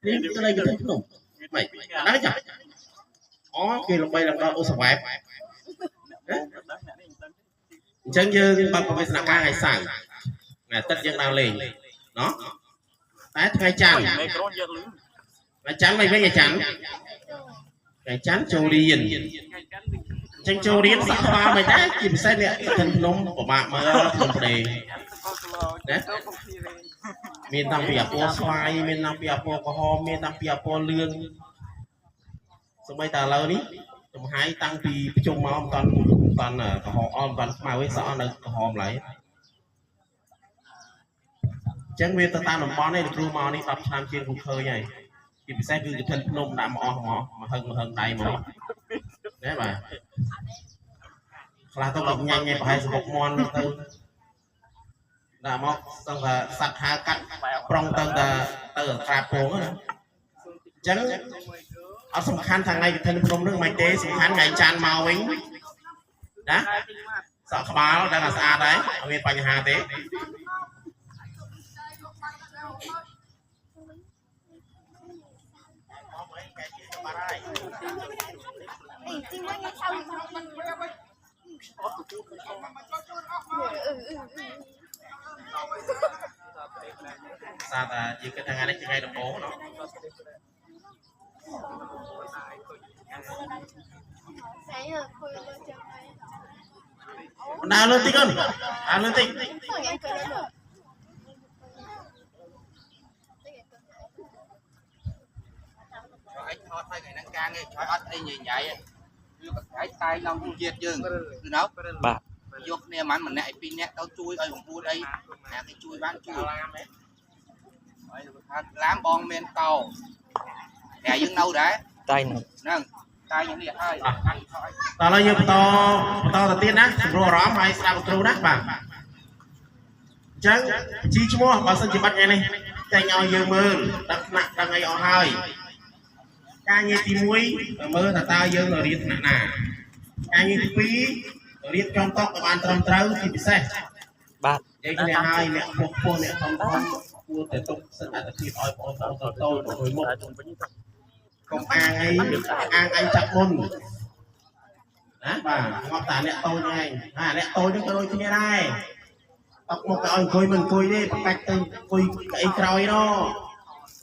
នេះទៅលេងទៅភ្នំមិនដឹងចាអូគេលំបីលំដល់អូសវ៉ែបអញ្ចឹងយើងបើកវិសនការថ្ងៃសៅរ៍ថ្ងៃទឹកយើងដើរលេងណោះតែថ្ងៃច័ន្ទថ្ងៃច័ន្ទមិនវិញថ្ងៃច័ន្ទថ្ងៃច័ន្ទចូលរៀនចឹងចូលរៀនសាក់ស្វាមិនដែរជាពិសេសអ្នកទៅភ្នំពិបាកមើលភ្នំប្រេណាមានតាំងពីអាពណ៌ស្វាយមានតាំងពីអាពណ៌ក្រហមមានតាំងពីអាពណ៌លឿងសម្បីតែឥឡូវនេះចំហាយតាំងពីប្រជុំមកមិនតាន់ក្រហមអមមិនតាន់ស្មៅឯងសក់នៅក្រហមឡើយអញ្ចឹងវាទៅតាមតំបន់នេះគ្រូមកនេះ10ឆ្នាំជាងគ្រូឃើញហើយជាពិសេសគឺកឋិនភ្នំដាក់មកអស់មកហឹងដៃមកណែបាទខ្លះទៅដល់ញ៉ាំញ៉ៃប្រហែលសបុកមន់ទៅដាក់មកសឹងថាសัตว์ហៅកាត់ប្រុងទៅក្រាបពងណាអញ្ចឹងអត់សំខាន់ថាថ្ងៃកឋិនភ្នំនឹងមិនទេសំខាន់ថ្ងៃច័ន្ទមកវិញណាសក់ក្បាលដឹងថាស្អាតហើយអត់មានបញ្ហាទេសាតាជាគិតថាថ្ងៃនេះជាថ្ងៃដំបូងណោះដើរលើតិចអូនដើរលើតិចអញថតហើយថ្ងៃហ្នឹងការងារឆ្លើយអត់អីញ៉ៃគឺបកាយតែឡើងជាតិយើងគឺណៅបាទយកគ្នាមិនម្នាក់ឯ2នាក់ទៅជួយឲ្យ9អីណាគេជួយបានជួយហើយថាឡាមបងមានកោតែយើងនៅដែរតែហ្នឹងតែយើងនេះហើយតោះឡើយយើងបន្តទៅទៀតណាសម្រួលអារម្មណ៍ហើយស្ដាប់គ្រូណាបាទអញ្ចឹងជីឈ្មោះបើសិនជាបាត់ថ្ងៃនេះតែញឲ្យយើងមើលដាក់ថ្នាក់ដល់ថ្ងៃអស់ហើយការងារទី1មើលថាតើយើងរៀនថ្នាក់ណាការងារទី2រៀបចំតក់ឲ្យបានត្រឹមត្រូវជាពិសេសបាទនិយាយគ្នាហើយអ្នកពុះអ្នកធំគួរតែទុកសិទ្ធិអធិភាពឲ្យបងប្អូនតូចមួយមុខកុំអាងអញចាក់មុនណាបាទងាប់តាអ្នកតូចឯងអ្នកតូចនឹងក៏ដូចគ្នាដែរតក់មកទៅឲ្យអង្គុយមិនអង្គុយទេប្រកាច់ទៅអង្គុយកៅអីក្រោយណ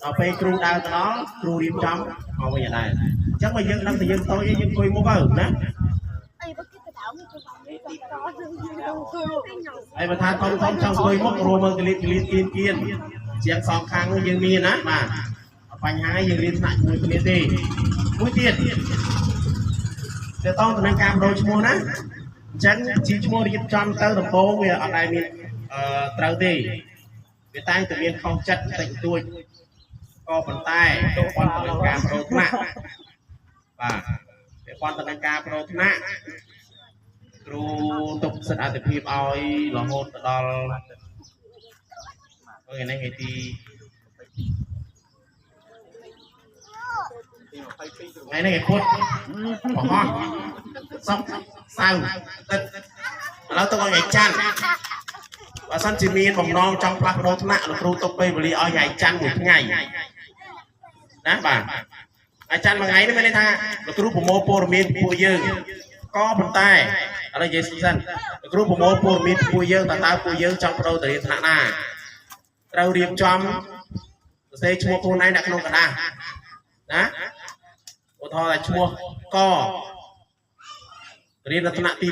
ដល់ពេលគ្រូដើរទៅដល់គ្រូរៀបចំមកវិញដែរអញ្ចឹងបើយើងដឹងថាយើងតូចយើងអង្គុយមុខទៅណាហើយបើថាធំចង់អង្គុយមុខរួមមើលកលៀតគៀនជាងសងខាងយើងមានណាបាទបញ្ហាយើងរៀនថ្នាក់ជាមួយគ្នាទេមួយទៀតទៅតង់តំណែងការបដូរឈ្មោះណាអញ្ចឹងជាឈ្មោះរៀបចំទៅដំបូងវាអត់ដែលមានត្រូវទេវាតែងតែមានខុសចិត្តបន្តិចបន្តួចក៏ប៉ុន្តែទៅប៉ុនតំណែងការបដូរថ្នាក់បាទទៅប៉ុនតំណែងការបដូរថ្នាក់គ្រូទុកសិទ្ធិអធិភាពឲ្យរហូតដល់ថ្ងៃនេះថ្ងៃទីថ្ងៃនេះគេពុតបង្ហោះសុកសៅទឹកឥឡូវទៅថ្ងៃច័ន្ទបើសិនជាមានបំណងចង់ផ្លាស់ប្ដូរថ្នាក់លោកគ្រូទុកពេលវេលាឲ្យថ្ងៃច័ន្ទមួយថ្ងៃណាបាទថ្ងៃច័ន្ទមួយថ្ងៃនេះមានន័យថាលោកគ្រូប្រមូលព័ត៌មានពួកយើងក៏ប៉ុន្តែឥឡូវនិយាយសិនលោកគ្រូប្រមូលព័ត៌មានពួកយើងតើពួកយើងចង់ប្ដូរទៅរៀនថ្នាក់ណាត្រូវរៀបចំសរសេរឈ្មោះខ្លួនឯងដាក់ក្នុងกระดาษណាឧទាហរណ៍ថាឈ្មោះករៀននៅថ្នាក់ទី